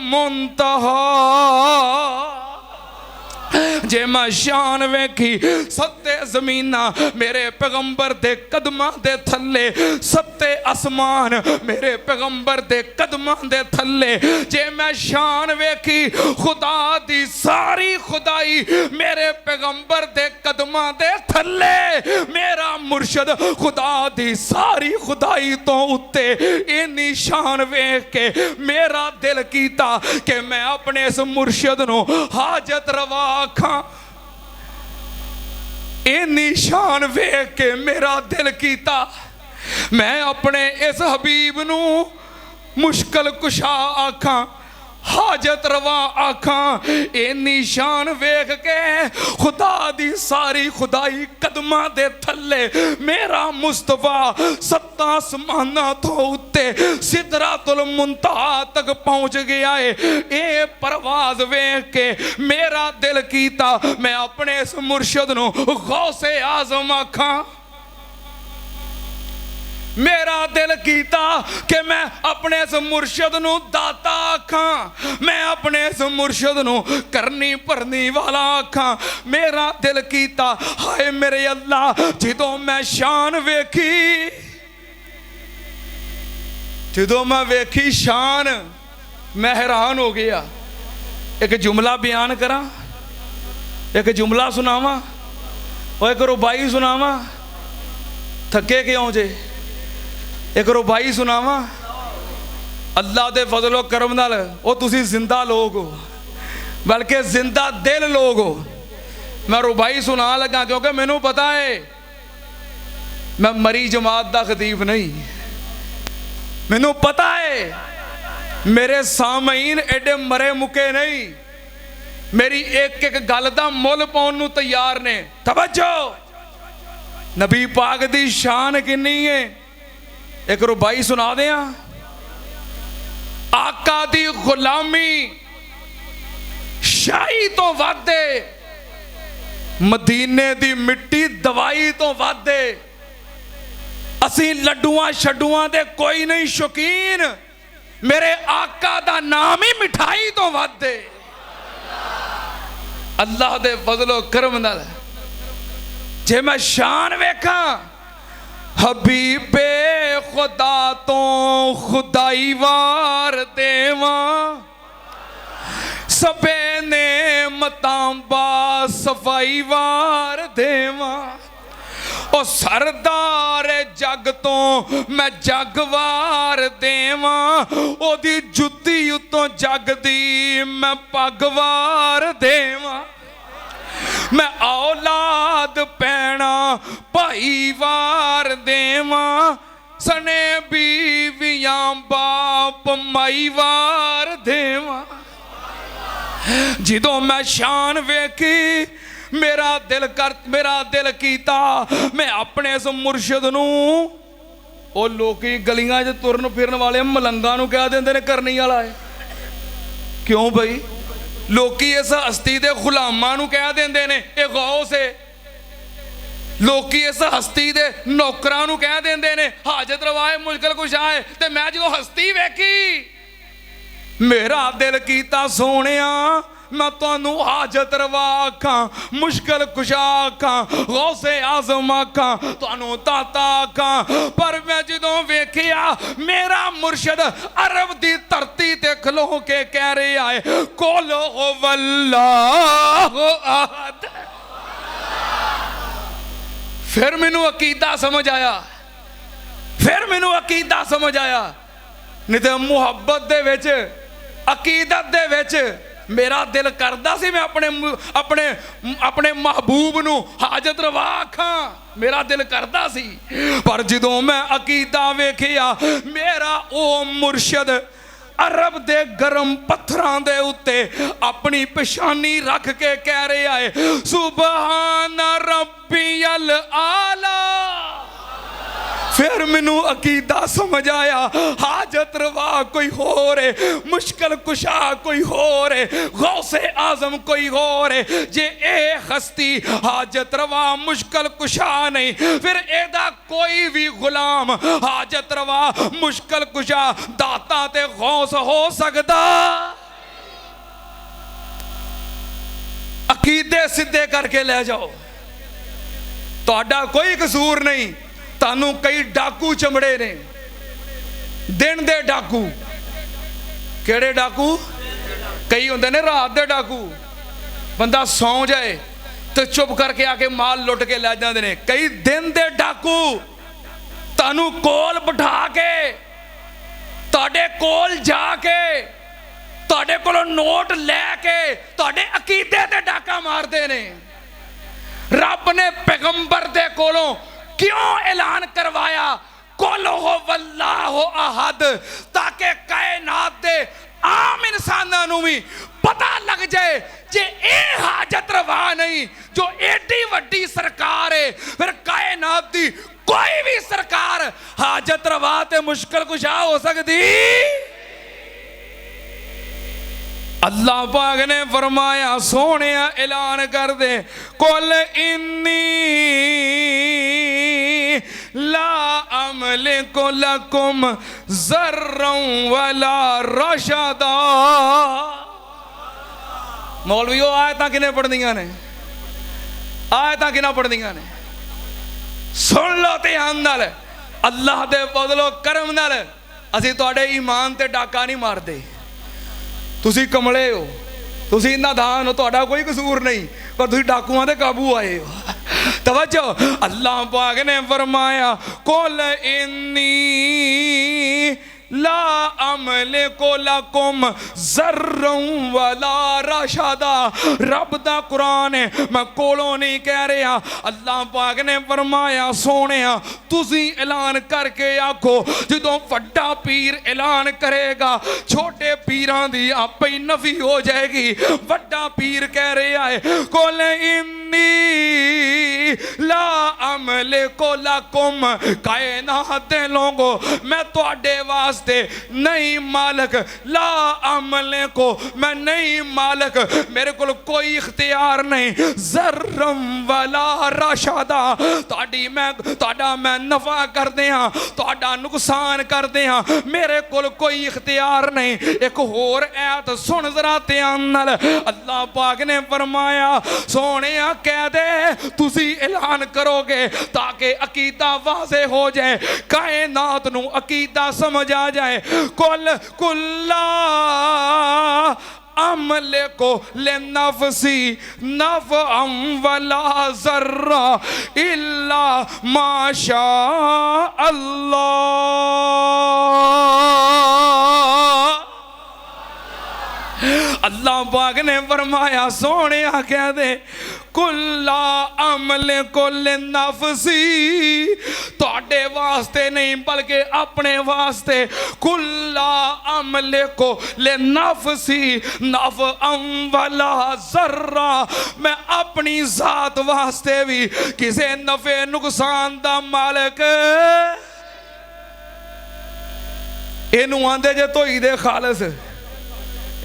मुंतहा। जे मैं शान वेखी सत्ते जमीना मेरे पैगंबर दे कदमां दे थल्ले, सत्ते आसमान मेरे पैगंबर दे कदमां दे थल्ले। जे मैं शान वेखी खुदा दी सारी खुदाई मेरे पैगंबर दे कदमां दे थल्ले। मेरा मुर्शद खुदा दी सारी खुदाई तो उत्ते इन्नी शान वेख के मेरा दिल कीता कि मैं अपने इस मुर्शद नूं हाजत रवा आखां। इन्नी शान वेख के मेरा दिल कीता मैं अपने इस हबीब नूं मुश्किल कुशा आखां, हाजत रवा आखां। इन्नी शान वेख के खुदा दी सारी खुदाई कदमां दे थल्ले। मेरा मुस्तफा सत्ता आसमानां तो उत्ते सिदरातुल मुंतहा तक पहुंच गया है। ये परवाज वेख के मेरा दिल कीता मैं अपने इस मुर्शद नूं गौसे आजम आखां। मेरा दिल कीता कि मैं अपने इस मुर्शद नूं दाता आखां, मैं अपने इस मुर्शद नूं करनी भरनी वाला आखां। मेरा दिल कीता हाय मेरे अल्लाह जदों मैं शान वेखी, जदों मैं वेखी शान मैं हैरान हो गया। एक जुमला बयान करा, एक जुमला सुनावा और एक रुबाई सुनावा। थके क्यों जे? एक रुबाई सुनावा। अल्लाह दे फजलो करम नाल ओ तुसी जिंदा लोग हो, बल्कि जिंदा दिल लोग हो। मैं रुबाई सुना लगा क्योंकि मैनू पता है मैं मरी जमात दा खतीब नहीं। मैनू पता है मेरे सामईन एडे मरे मुके नहीं, मेरी एक एक गल दा मुल पाउण नू तैयार ने। तवज्जो, नबी पाक दी शान किन्नी है। एक रुबाई सुना दें। आका दी गुलामी शाही तो वादे, मदीने दी मिट्टी दवाई तो वादे। असी लड्डुआं शड्डुआं दे कोई नहीं शौकीन, मेरे आका दा नाम ही मिठाई तो वादे। अल्लाह दे फजलो करम नाल जे मैं शान वेखा हबीबे खुदा तो खुदाई वार देवा। सबे ने मतांबा सफाई वार देवा। ओ सरदार जग तो मैं जग वार देवा। ओदी जुत्ती उतों जग दी मैं पग वार देवा। मैं औलाद पैना भाई वार देवा। सने बीवियां बाप माई वार देवा। जदों मैं शान वेखी मेरा दिल कीता मैं अपने इस मुर्शद नूं ओ लोकी गलियां च तुरन फिरन वाले मलंगा नूं कह देंदे ने करनी वाला है। क्यों भाई? लोकी इस हस्ती दे गुलामां नूं कह देंदे ने ए गौस है। लोकी इस हस्ती दे नौकरां नूं कह देंदे ने हाजत रवाए मुश्किल कुशा है। ते मैं जो हस्ती वेखी मेरा दिल कीता सोहणिया मैं तुहानू हाजत रवा आखां, मुश्किल कुशा आखां, गौसे आजम आखां, तुहानू दाता आखां। पर मैं जदों वेखिया मेरा मुर्शद अरब दी धरती ते खलो के कह रहा है कुल हुवल्लाहु अहद। फिर मैनू अकीदा समझ आया, फिर मैनू अकीदा समझ आया। नहीं तो मुहब्बत दे विच अकीदत दे विच मेरा दिल करदा सी मैं अपने अपने अपने महबूब नूं हाजत रवा आखां। मेरा दिल करदा सी पर जदों मैं अकीदा वेखिया मेरा ओ मुर्शद अरब दे गरम पत्थरां दे उत्ते अपनी पेशानी रख के कह रहा है सुबहान रब्बियल आला। फिर मैनू अकीदा समझ आया हाजत रवा कोई होर है, मुश्किल कुशा कोई होर है, गौसे आजम कोई होर है। जे ए हस्ती हाजत रवा मुश्किल कुशा नहीं फिर एदा कोई भी गुलाम हाजत रवा मुश्किल कुशा दाता ते गौस हो सकता। अकीदे सीधे करके ले जाओ, तुहाडा कोई कसूर नहीं। तानू कई डाकू चमड़े ने, दिन दे डाकू। केड़े डाकू? कई होंदे ने रात दे डाकू, बंदा सौ जाए तो चुप करके आके माल लुट के लै जांदे ने। कई दिन दे डाकू तानू कोल बिठा के, तुहाडे कोल जाके, तुहाडे कोलों नोट लैके तुहाडे अकीदे ते डाका मारदे ने। रब ने पैगंबर दे कोलों क्यों ऐलान करवाया कुल हो वल्लाहु अहद, ताकि कायनात दे आम इंसानां नूं भी पता लग जाए जे ए हाजत रवा नहीं जो एडी वड्डी सरकार है, फिर कायनात दी कोई भी सरकार हाजत रवा ते मुश्किल कुशा हो सकती। अल्लाह पाक ने फरमाया सोने ऐलान कर दे कुल इन्नी ला अमलिकु लकुम ज़र्रन वला रशदा। मौलवियों आयतां किने पढ़दियां ने, आयतां किना पढ़दियां ने, सुन लो ध्यान नाल। अल्लाह दे फज़लो करम नाल असीं तुहाडे ईमान ते डाका नहीं मारदे। तुसी कमले हो, तुसी नादान हो, तुहाडा कोई कसूर नहीं, पर तुसी डाकुआं दे काबू आए हो। तवज्जो, अल्लाह पाक ने फरमाया कुल इन्नी ला अमलिकु लकुम ज़र्रन वला रशदा। रब दा कुरान है, मैं कोलों नहीं कह रहा। अल्लाह पाक ने फरमाया सोने तुसी ऐलान करके आखो, जदों वड्डा पीर ऐलान करेगा छोटे पीरां दी आपे ही नफी हो जाएगी। वड्डा पीर कह रहा है कुल इन्नी ला अमलिकु लकुम, कायनात दे लोगो मैं तुहाडे वास्ते नहीं मालिक, ला अमले को मैं नहीं मालिक, मेरे को कोई इख्तियार नहीं। ज़र्रम वला रशदा, तुहाडा मैं नफा कर दिया, तुहाडा नुकसान कर दिया, मेरे को कोई इख्तियार नहीं। एक होर ऐत सुन जरा ध्यान नाल। अल्लाह पाक ने फरमाया सोने कह दे तुसी ऐलान करोगे ताकि अकीदा वाज़े हो जाए, कायनात नू अकीदा समझ आ जाए। कुल कुल्ला अमले को ले नफसी नफ़अम वला ज़र्रा इल्ला माशा अल्लाह। अल्लाह पाक ने फरमाया सोने कह दे कुल्ला अमले कुल नफसी, तुहाडे वास्ते नहीं बल्कि अपने वास्ते। कुल्ला अमले को ले नफसी नफ़अम वला ज़र्रा, मैं अपनी जात वास्ते भी किसी नफे नुकसान दा मालिक। इनू आंदे जे धोई दे खालस,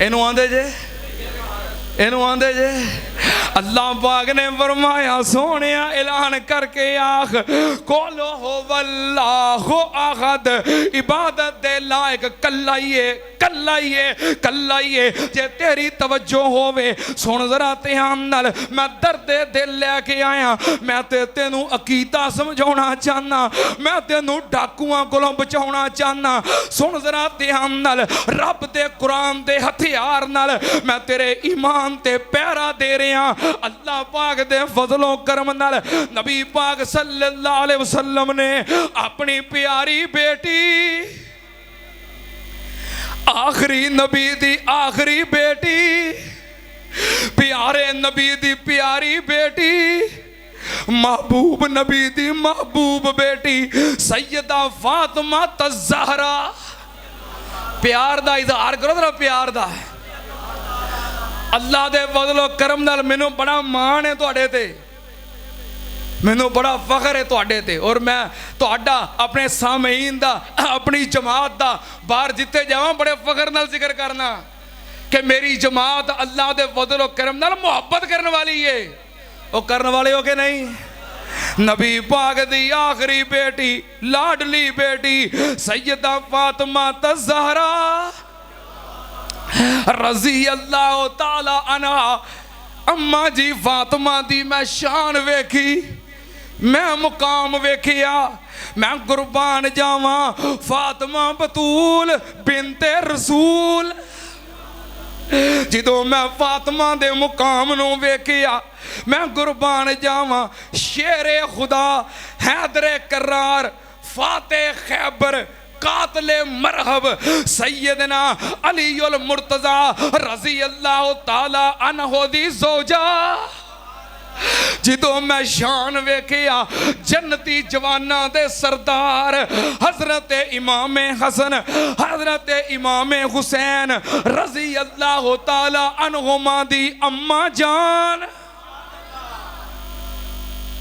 इनू आंदे जे, इनू आंदे जे। अल्लाह पाक ने फरमाया सोने ऐलान करके आख कोलो हो वल्लाहु अहद, इबादत दे लायक कल्ला ही है, कल्ला ही है, कल्ला ही है। जे तेरी तवज्जो होवे सुन जरा ध्यान नाल, मैं दर्द दिल लेके आया, मैं ते तेनू अकीदा समझाना चाहना, मैं तेनू डाकुआं कोलों बचाउणा चाहना। सुन जरा ध्यान नाल, रब दे कुरान दे हथियार नाल मैं तेरे ईमान ते पहरा दे रहा। अल्लाह पाक दे फजलो करम नाल नबी पाक सल्लल्लाहु अलैहि वसल्लम ने अपनी प्यारी बेटी, आखिरी नबी दी आखिरी बेटी, प्यारे नबी दी प्यारी बेटी, महबूब नबी दी महबूब बेटी सैयदा फातिमा ज़हरा, प्यार दा इजहार करो जरा, प्यार दा। अल्लाह दे फज़लो करम नाल मैनू बड़ा मान है तुहाडे ते, मैनू बड़ा फखर है तुहाडे ते। और मैं तुहाडा अपने सामईन दा, अपनी जमात दा बाहर जिते जावां बड़े फखर नाल जिक्र करना कि मेरी जमात अल्लाह दे फज़लो करम नाल मुहब्बत करने वाली है। वो करने वाले हो के नहीं? नबी पाक दी आखिरी बेटी, लाडली बेटी सैयदा फातिमा ज़हरा रज़ी अल्लाह ताला अन्हा अम्मा जी फातिमा दी मैं शान वेखी, मैं मुकाम वेखिया, मैं कुर्बान जावा फातिमा बतूल बिनते रसूल। ਜਦੋਂ मैं फातिमा दे मुकाम नू वेखिया, मैं कुर्बान जावा शेरे खुदा हैदरे करार फाते खैबर कातले मरहब सैयदना अलीउल मुर्तजा रजी अल्लाह ताला अन्हो दी जोजा। ਜਦੋਂ मैं शान वेखिया जन्नती जवाना दे सरदार हजरत इमाम हसन हजरत इमाम हुसैन रजी अल्लाह ताला अन्हुमा दी अम्मा जान।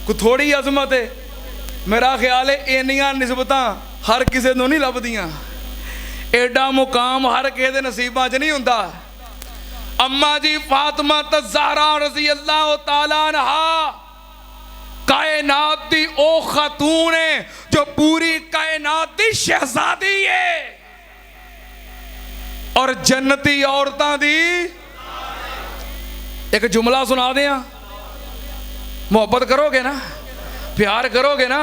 को थोड़ी अजमत है, मेरा ख्याल है इन्नियां निस्बतां हर किसी नूं नहीं लभदियां, एडा मुकाम हर किसी दे नसीबां च नहीं हुंदा। अम्मा जी फातिमा ज़हरा रज़ी अल्लाह ताला अन्हा कायनात दी ओ खातून है जो पूरी कायनात दी शहजादी है और जन्नती औरतां दी। एक जुमला सुना दें, मोहब्बत करोगे ना, प्यार करोगे ना,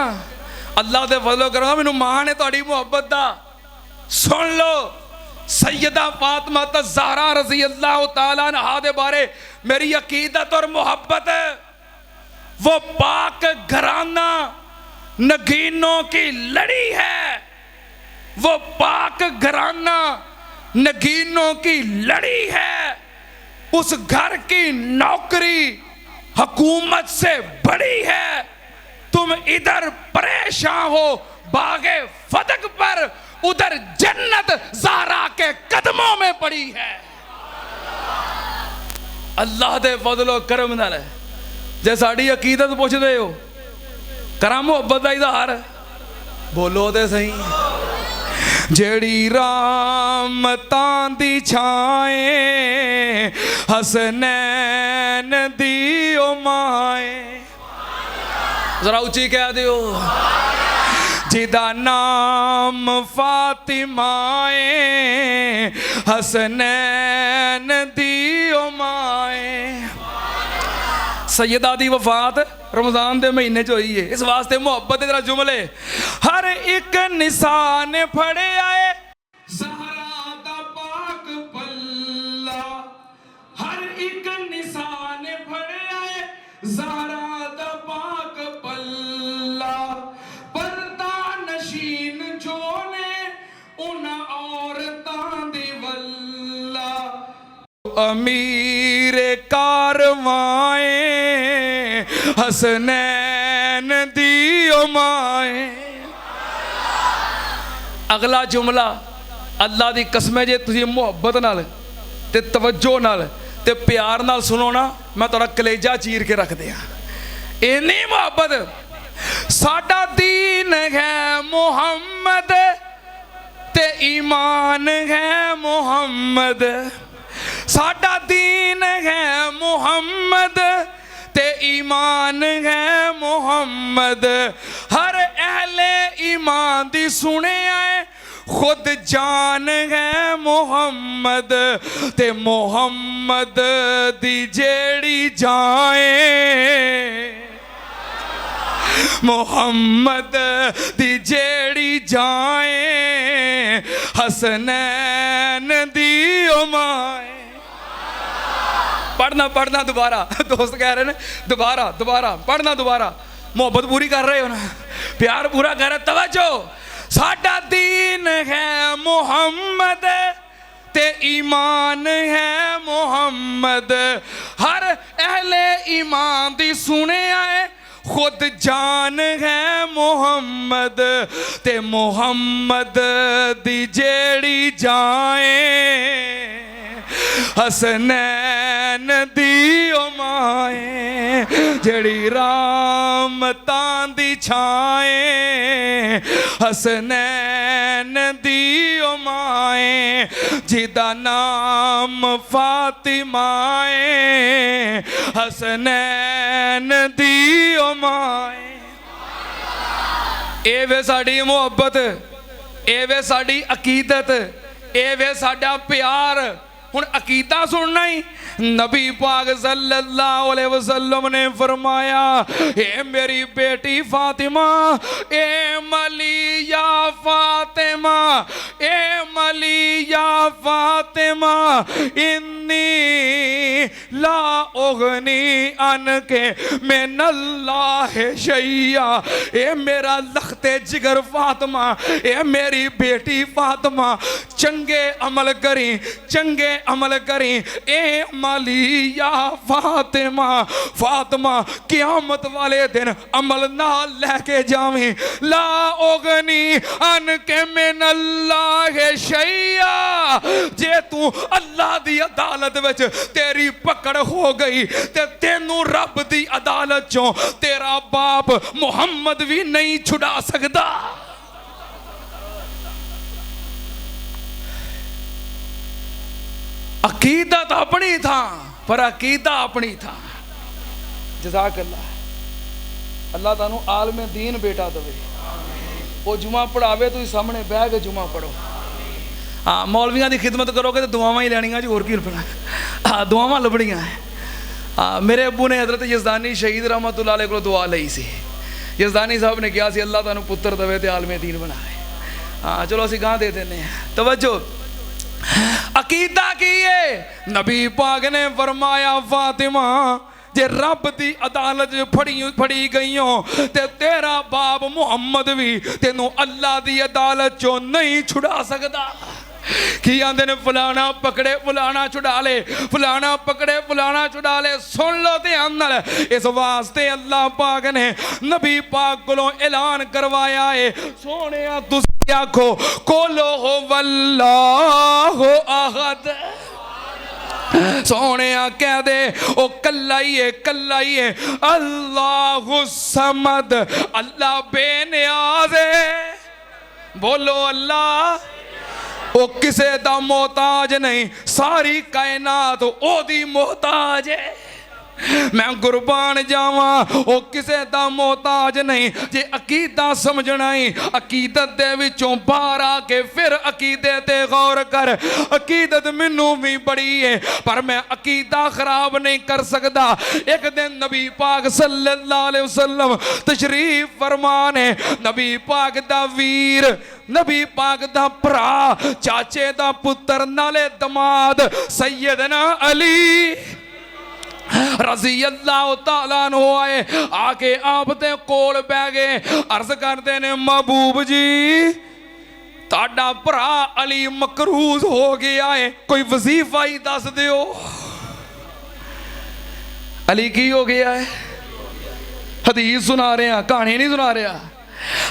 अल्लाह दे फजलो करो, मैनू मान है तुहाडी मोहब्बत दा। सुन लो सैयदा फातिमा ज़हरा रज़ी अल्लाह ताला अन्हा दे बारे मेरी अकीदत और मोहब्बत है। वो पाक घराना नगीनों की लड़ी है, वो पाक घराना नगीनों की लड़ी है। उस घर की नौकरी हुकूमत से बड़ी है। तुम इधर परेशान हो बागे फदक पर, उधर जन्नत ज़हरा के कदमों में पड़ी है। अल्लाह दे फजलो करम नाल जे साडी अकीदत पुछदे हो करा मुहब्बत दा इज़हार, बोलो ते सही। जेड़ी रहमतां दी छाए हसनैन दी ओ माए, जरा उच्ची कह दियो। जिदा नाम फातिमाए हसनैन दी ओ माए। सैयदा दी वफात रमजान दे महीने च होई है, इस वास्ते मुहब्बत दे जरा जुमले। हर एक निशान फड़े आए ज़हरा दा पाक पल्ला, हर एक निशान फड़े आए ज़हरा दा पाक पल्ला। पर्दा नशीन जोने उन औरतां दी वल्ला, अमीर कारवाए हसनैन दी ओ माए। अगला जुमला अल्लाह दी कसम जे तुसीं मुहब्बत नाल ते तवज्जो नाल ते प्यार नाल सुनो ना, मैं तुहाडा कलेजा चीर के रख दियां। इन्नी मुहब्बत। साडा दीन है मुहम्मद ते ईमान है मुहम्मद, साडा दीन है मुहम्मद ते ईमान है मुहम्मद। हर अहले ईमान दी सुने आए खुद जान है मुहम्मद ते मुहम्मद दी जेड़ी जाए, मुहम्मद दी जेड़ी जाए हसनैन दी ओ माए। पढ़ना पढ़ना दोबारा, दोस्त कह रहे हैं दोबारा दोबारा पढ़ना, दोबारा मोहब्बत पूरी कर रहे हो ना, प्यार पूरा कर रहे। तवज्जो। साडा दीन है मुहम्मद ते ईमान है मुहम्मद। हर अहले ईमान दी सुने आए खुद जान है मुहम्मद ते मुहम्मद दी जेड़ी जाए हसनैन दी ओ माए। जेड़ी रहमतां दी छाए हसनैन दी ओ माए। जिदा नाम फातिमाए हसनैन दी ओ माए। ए वे साडी मुहब्बत, ए वे साडी अकीदत, ए वे साडा प्यार। हुण अकीदा सुनना ही। नबी पाक सल्लल्लाहु अलैहि वसल्लम ने फरमाया, ए मेरी बेटी फातिमा, ए मलिया फातिमा, ए मलिया फातिमा, इन्नी ला उगनी अनके मिनल्लाह शैया। ए मेरा लखते जिगर फातिमा, ए मेरी बेटी फातिमा, चंगे अमल करी, चंगे अमल करी। ए मलिया फातिमा, फातिमा क़यामत वाले दिन अमल ना लेके जावी। ला उगनी अनके मिनल्लाह शैया। जे तू अल्लाह दी अदालत विच तेरी पकड़ हो गई ते तेनू रब दी अदालत चों तेरा बाप मुहम्मद भी नहीं छुड़ा सकदा। अकीदत अपनी था पर अकीदा अपनी था। जज़ाकल्लाह। अल्लाह तानू आलमे दीन बेटा दवे, वो जुमा पढ़ावे, तुम सामने बह के जुमा पढ़ो। हाँ, मौलवियां की खिदमत करोगे तो दुआवां ही लैनियां जी, होर की लभना। हाँ, दुआवां लभनियां है। हाँ, मेरे अबू ने हज़रत यज़दानी शहीद रहमतुल्लाह अलैह को दुआ लई सी। यज़दानी साहब ने कहा सी अल्लाह तानू पुत्र दवे ते आलमे दीन बनाए। हाँ, चलो असीं गां दे देने। तवज्जो, अकीदा की है। नबी पाक ने फरमाया, फातिमा जे रब दी अदालत फड़ी गई हो ते तेरा बाप मुहम्मद भी तेनू अल्लाह दी अदालत चो नहीं छुड़ा सकदा। की आंदे ने फलाना पकड़े फलाना छुड़ा ले, फलाना पकड़े फलाना छुड़ा ले। सुन लो ध्यान नाल, इस वास्ते अल्लाह पाक ने नबी पाक कोलों ऐलान करवाया है, सोने तुसीं आखो कोलो हो वल्लाहु अहद। सोने कह दे ओ कल्ला ही है, कल्ला ही है। अल्लाहु समद, अल्लाह बेनियाज है। बोलो अल्लाह ओ किसे दा मोहताज नहीं, सारी कायनात ओदी मोहताज है। मैं कुर्बान जावा, ओ किसे दा मोहताज नहीं। जे अकीदा समझना ही, अकीदत दे विचों बाहर आके फिर अकीदे ते गौर कर। अकीदत मैनू भी बड़ी है पर मैं अकीदा खराब नहीं कर सकता। एक दिन नबी पाक सल्लल्लाहु अलैहि वसल्लम तशरीफ फरमान है। नबी पाक दा वीर, नबी पाक दा भरा, चाचे दा पुत्र नाले दमाद सैयदना अली रज़ी अल्लाह तआला अन्हु आए, आके आप दे कोल बैठ गए। अर्ज करते ने, महबूब जी ताड़ा भरा अली मकरूज हो गया है, कोई वजीफा ही दस दियो। अली की हो गया है? हदीस सुना रहे हैं, कहानी नहीं सुना रहा।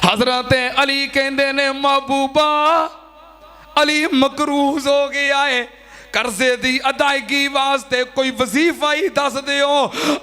हजरत अली कहते ने, महबूबा अली मकरूज हो गया है, कर्जे दी अदायगी वास्ते कोई वजीफा ही दस दियो।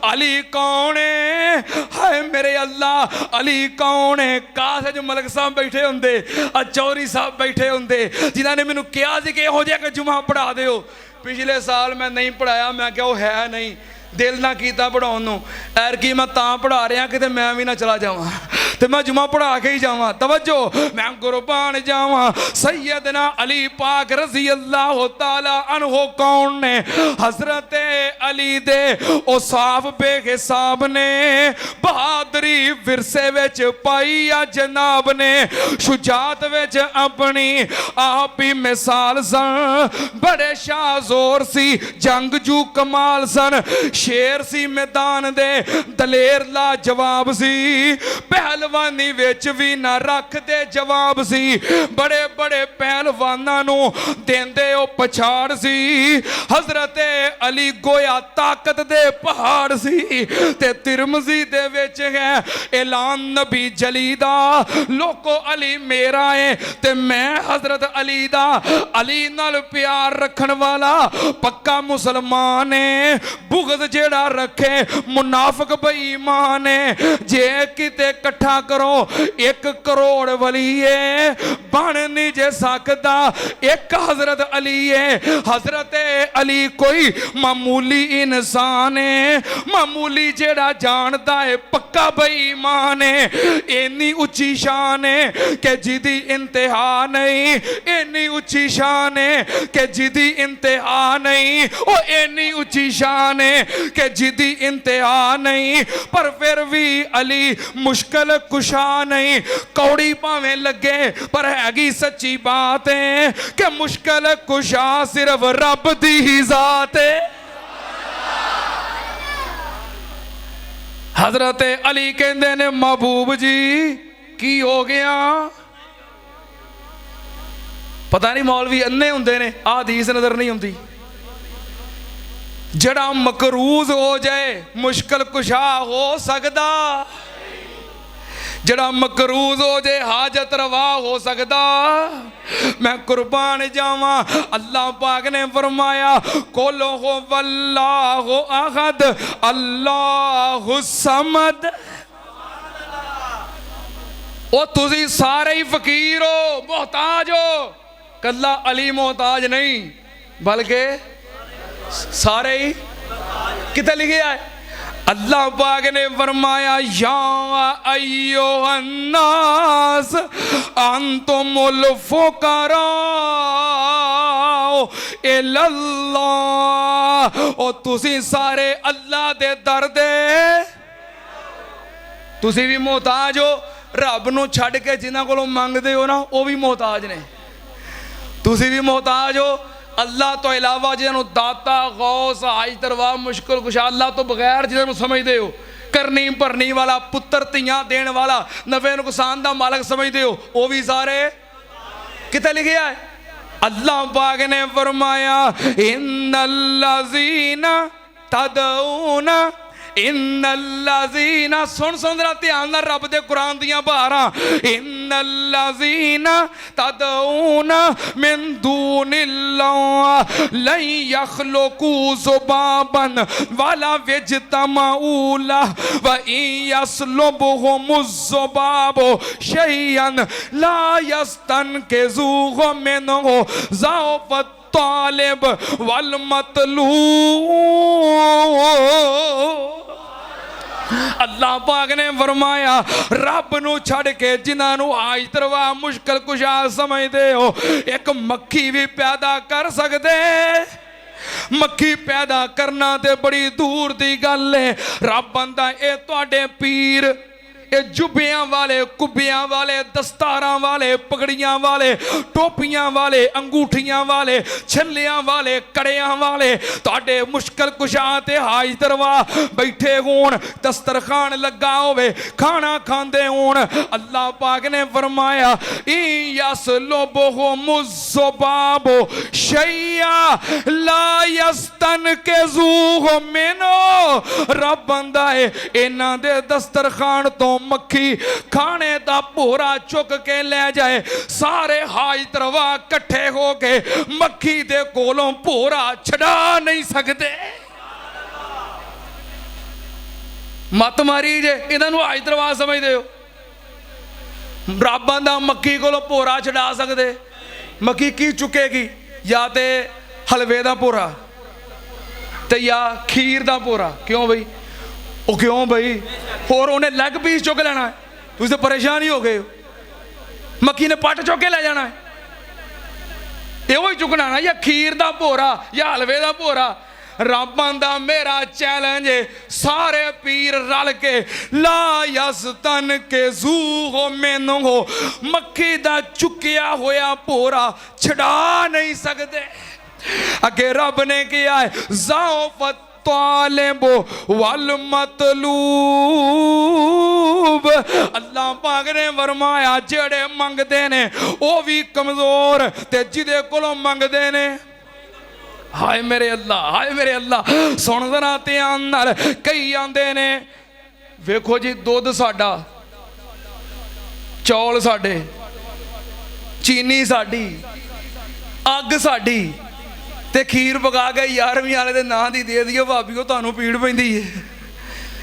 अली कौन है? हाय मेरे अल्लाह, अली कौन है? काश मलक साहब बैठे होंदे, चौधरी साहब बैठे होंदे, जिन्होंने मैनू कहा कि इहो जिहा जुमा पढ़ा दिओ। पिछले साल मैं नहीं पढ़ाया, मैं क्या वो है नहीं, दिल ना कीता पढ़ाउण नूं। ऐरकी मैं तां पढ़ा रहा कि मैं भी ना चला जावां ते मैं जुमा पढ़ा के ही जावां। तवज्जो, मैं कुर्बान जावां। सैयदना अली पाक रज़ी अल्लाह तआला अन्हु कौन ने? हजरत अली दे ओ साफ बेहिसाब ने बहादुरी विरसे विच पाई आ जनाब ने, शुजात विच अपनी आप ही मिसाल सन। बड़े शाहजोर सी, जंगजू कमाल सन, शेर सी मैदान दे, दलेर ला जवाब सी, पहलवानी विच भी ना रख दे जवाब सी। बड़े बड़े पहलवानां नूं देंदे ओ पछाड़ सी। हजरत अली गोया ताकत दे पहाड़ सी। ते तिरमजी दे विच है ऐलान नबी जली दा, लोको अली मेरा है ते मैं हजरत अली दा। अली नाल प्यार रखण वाला पक्का मुसलमान है, बुग़्ज़ जेड़ा रखे मुनाफिक बेईमान है। जे किते कट्ठा गुस्सा करो, 1 करोड़ वलीए बन नहीं जे सकता, एक हजरत अली है। हजरत अली कोई मामूली इंसान है, मामूली जेड़ा जानता है पक्का बेईमान है। इन्नी उच्ची शान है कि जिदी इंतहा नहीं, इन्नी उच्ची शान है कि जिदी इंतहा नहीं, ओ इन्नी उच्ची शान है कि जिदी इंतहा नहीं। पर फिर भी अली मुश्किल कुशा नहीं, कौड़ी भावें लगे पर हैगी सच्ची बात है कि मुश्किल कुशा सिर्फ रब दी ही जात है। हजरत अली कहंदे ने महबूब जी की हो गया? पता नहीं मौलवी अन्ने हुंदे ने, आ हदीस नजर नहीं आउंदी। जड़ा मकरूज हो जाए मुश्किल कुशा हो सकदा, जड़ा मकरूज हो जाए हाजत रवा हो सकदा। मैं कुर्बान जावा, अल्लाह पाक ने फरमाया कुल हो वल्लाहु अहद अल्लाहु समद। ओ तुसी सारे ही फकीर हो, मोहताज हो, कल्ला अली मोहताज नहीं बल्कि सारे ही। कितना लिखे है? अल्लाह पाक ने फरमाया या अय्युहन्नास अंतुमुल फुकरा इल्लल्लाह। ओ तुसी सारे अल्लाह दे दर दे, तुसी भी मोहताज हो। रब नूं छड्ड के जिन्हां कोलों मंगदे हो ना वो भी मोहताज ने, तुसी भी मोहताज हो। अल्लाह तो इलावा जिन्होंने दाता गौस हाज तरवा मुश्किल कुशा, अल्लाह तो बगैर जिन्होंने समझते हो करनी भरनी वाला, पुत्र धियां देने वाला, नफे नुकसान का मालक समझते हो, वो भी सारे। कितने लिखे है? अल्लाह पाक ने फरमाया इन्नल्लज़ीना तदऊना इन्नल्लज़ीना, सुन जरा ध्यान नाल रब दे कुरान दियां बहारां। इन्नल्लज़ीना तदऊना मिन दूनिल्लाह लन यखलुकू ज़ुबाबन वला यज्तमऊला व इन यसलुबहुमुज़ ज़ुबाबु शैअन ला यस्तनकिज़ूहु मिनहु ज़अफ़त तालिब वल मतलूब। अल्लाह पाक ने फरमाया रब नूं छड़ के जिन्हां नूं हाज तरवा मुश्किल कुशा समझदे हो, एक मक्खी भी पैदा कर सकदे। मक्खी पैदा करना ते बड़ी दूर दी गल है। रब आंदा ए तुहाडे पीर, ये जुब्बियां वाले, कुब्बियां वाले, दस्तारां वाले, पगड़ियां वाले, टोपियां वाले, अंगूठियां वाले, छल्लियां वाले, कड़ियां वाले, तुहाडे मुश्किल कुशा ते हाज तरवा बैठे होण, दस्तरखान लगा होवे, खाना खांदे होण। अल्लाह पाक ने फरमाया इन यसलुबहुमुज़ ज़ुबाबु शैआ ला यस्तनकिज़ूहु मिनहु। रब आंदा है इन्हां दे दस्तरखान तो मक्खी खाने का भोरा चुक के ले जाए, सारे हाज तरवा कट्ठे हो के मक्खी दे कोलों भोरा छड़ा नहीं सकते। मत मारी जे इन्हों हाज तरवा समझते हो। रब आंदा मक्खी कोलों भोरा छड़ा सकते। मक्खी की चुकेगी? या ते हलवे का भोरा ते या खीर का भोरा। क्यों बई? वो क्यों बई? होर उन्हें लैग पीस चुक लेना है, तुम तो परेशान ही हो गए हो। मक्खी ने पट चुक के ले जाना है, यो ही चुकना ना, या खीर का भोरा या हलवे का भोरा। रब आंदा मेरा चैलेंज है सारे पीर रल के ला यस्तनकिज़ूहु मिनहु, मक्खी दा चुकिया होया भोरा छड़ा नहीं सकते। अगे रब ने किया है ज़अफ़त तालिब वल मतलूब। अल्लाह पाक ने फरमाया जेड़े मंगते ने वो भी कमजोर, ते जिदे कोलों मंगते ने हाय मेरे अल्लाह, हाय मेरे अल्लाह। सुन जरा ध्यान नाल, कई आंदे ने वेखो जी दुध साडा, चौल साडे, चीनी साडी, अग साडी, ते खीर पका के 11वीं वाले दे नां दी दे दियो भाभी, वो तुहानूं पीड़ पैंदी है।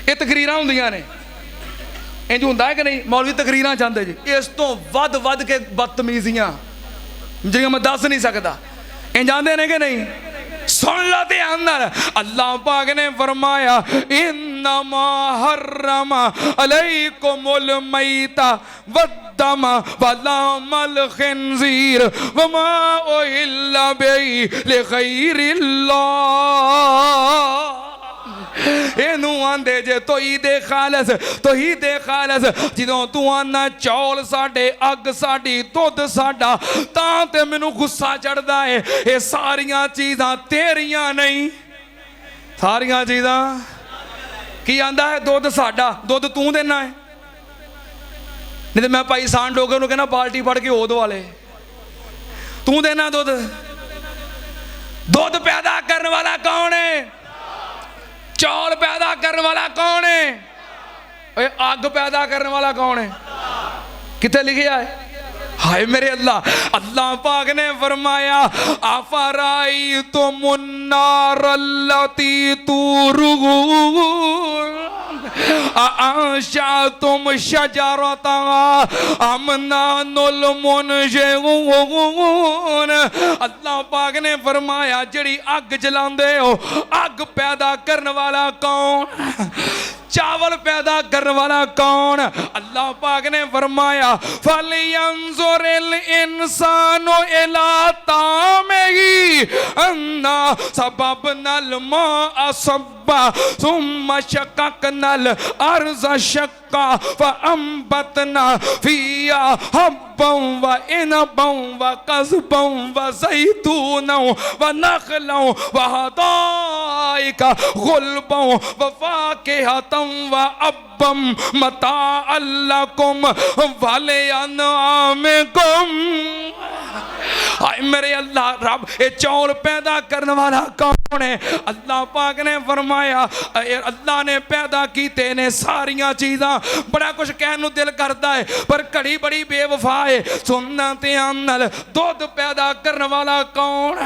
ये तकरीरां हुंदियां ने। इंज हुंदा है कि नहीं? मौलवी तकरीरां चाहते जी, इस तो वध के बदतमीजियां जिहड़ियां मैं दस नहीं सकता, इंज आंदे ने कि नहीं? सुन लो ध्यान नाल, अल्लाह पाक ने फरमाया इन्नमा हर्रमा अलैकुमुल मैता वद्दम वलामल खिंजीर वमा उहिल्ला बिही लिगैरिल्लाह। इनू आंदे जे तौहीदे खालस, तौहीदे खालस। जदों तू आना चौल साडे, अग साडी, दुध साडा, तां ते मैनू गुस्सा चढ़दा है। ये सारियां चीज़ां तेरियां नहीं, सारियां चीज़ां की आंदा है? दुध साडा, दुध तू देना है। नहीं तो मैं भाई सान डोगर नूं कहना बाल्टी फड़ के ओद वाले, तू देना दुध। दुध पैदा करने वाला कौन है? चौल पैदा करने वाला कौन है? अग पैदा करने वाला कौन है? कितने लिखा है? हाय मेरे अल्लाह, अल्लाह पाक ने फरमाया अफराई तो मुन्नार अल्लती तुरुगून आशा तुम शजरता अमनानुल मुनशिऊन। अल्लाह पाक ने फरमाया जड़ी अग जलांदे हो, अग पैदा करने वाला कौन? चावल पैदा करने वाला कौन? अल्लाह पाक ने फरमाया फलियंजुरिल इंसानु इला तामिही अन्ना सबबनल माअ सब्बा सुम्मा शक़क़नल अर्ज़ शक़्क़ा फअंबतना फ़ीहा हब्बन व इनबन व क़ज़बन व ज़ैतूनन व नख़लन व हदाइका गुलबन व फ़ाकिहतन व अब्बम मताअन लकुम व लिअनआमिकुम। हाय मेरे अल्लाह रब, ये चौल पैदा करने वाला कौन है? अल्लाह पाक ने फरमाया अल्लाह ने पैदा कीते ने सारियां चीज़ां। बड़ा कुछ कहने को दिल करता है पर घड़ी बड़ी बेवफा है। सुनना ध्यान नाल, दुध पैदा करने वाला कौन?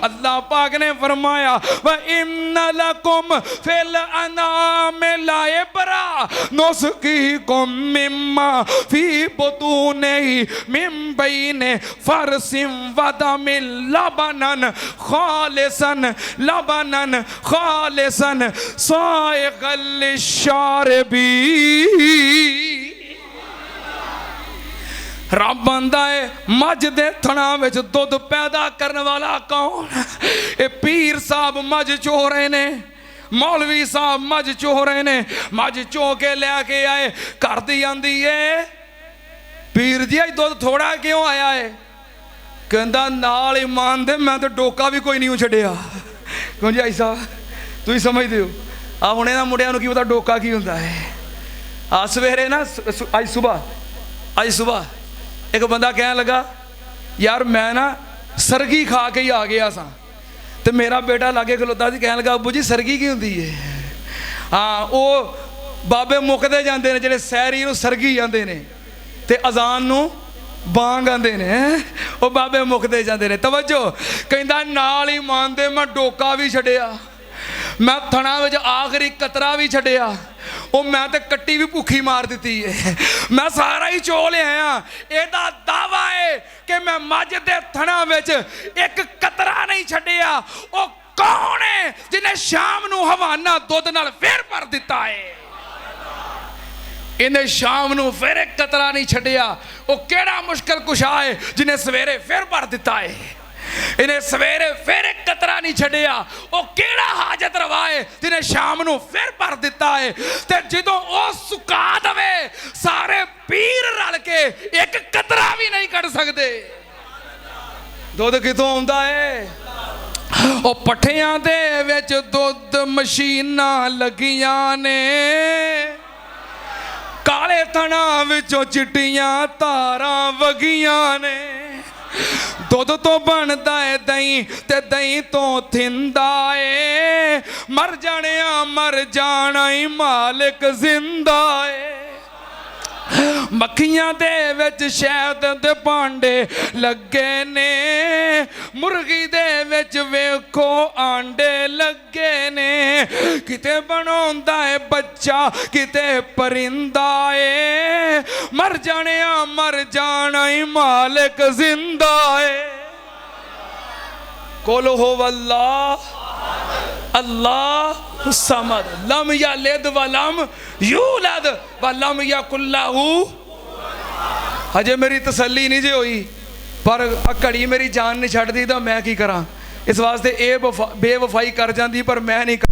अल्लाह पाक ने फरमाया व इन्ना लकुम फिल अनामि लाइब्रा नुस्कीकुम मिम्मा फी बुतूनिही मिन बैनि फरसिन वदमिन लबनन खालिसन लबनन खालिसन साइगल लिश्शारिबीन। रब आंदा है मझ दे थणा विच दुध पैदा करने वाला कौन? ये पीर साहब मझ चो रहे ने, मौलवी साहब मझ चो रहे ने। मझ चो के लैके आए, घर दी आंदी है पीर जी अज दुध थोड़ा क्यों आया है? कहंदा नाल ईमान दे मैं तो डोका भी कोई नहीं छड्डिया। क्यों जी आई साहब तुसीं समझदे हो? आ हुणे ना मुंडियां नूं की पता डोका की हुंदा है। आ सवेरे ना अज सुबह एक बंदा कहने लगा यार मैं ना सरगी खा के ही आ गया सा, तो मेरा बेटा लागे खलोता सी, कहने लगा अबू जी सरगी की हुंदी है? हाँ वो बाबे मुकदे जाते हैं जिहड़े सैरी नूं सरगी जाते हैं ते अजान नूं बांग आंदे ने, वो बाबे मुकदे जाते हैं। तवज्जो, कहंदा नाल ही मानदे मैं डोका भी छड्डिया, मैं थणा विच आखिरी कतरा भी छड्डिया, वो मैं तो कट्टी भी भुखी मार दी है, मैं सारा ही चो लिया। एदा दावा है कि मैं मझ दे थणा विच एक कतरा नहीं छड्डिया। वो कौन है जिन्हें शाम नूं हवाना दुध नाल फिर भर दिता है? इन्हें शाम नूं फिर एक कतरा नहीं छड्डिया। वो केड़ा मुश्किल कुशा है जिन्हें सवेरे फिर भर दिता है? इन्हें सवेरे फिर एक कतरा नहीं छड्डिया। वो केड़ा हाजत रवा है जिन्हें शाम नूं फिर भर दिता है? ते जदों वो सुका दवे सारे पीर रल के एक कतरा भी नहीं कढ़ सकते। दुध कितों आउंदा है? ओ पट्ठियां दे विच दुध मशीनां लगियां ने, काले थणा विचों चिट्टियां तारां वगियां ने। दुध तो बनदा है दही ते दही तो थिंदा है, मर जाने मर जाना ही मालिक जिंदा है। ਮੱਖੀਆਂ ਦੇ ਵਿੱਚ ਸ਼ਹਿਦ ਦੇ ਭਾਂਡੇ ਲੱਗੇ ਨੇ, ਮੁਰਗੀ ਦੇ ਵਿੱਚ ਵੇਖੋ ਆਂਡੇ ਲੱਗੇ ਨੇ। ਕਿਤੇ ਬਣਾਉਂਦਾ ਏ ਬੱਚਾ, ਕਿਤੇ ਪਰਿੰਦਾ ਏ, ਮਰ ਜਾਣਾ ਈ ਮਾਲਿਕ ਜ਼ਿੰਦਾ ਏ। ਕੁਲ ਹੁਵੱਲਾਹ अल्लाह समद लम यलिद वलम यूलद वलम यकुल लहू। हजे मेरी तसल्ली नहीं जे होई, पर घड़ी मेरी जान नहीं छड्डदी, तो मैं की करा। इस वास्ते ये बेवफाई कर जाती, पर मैं नहीं।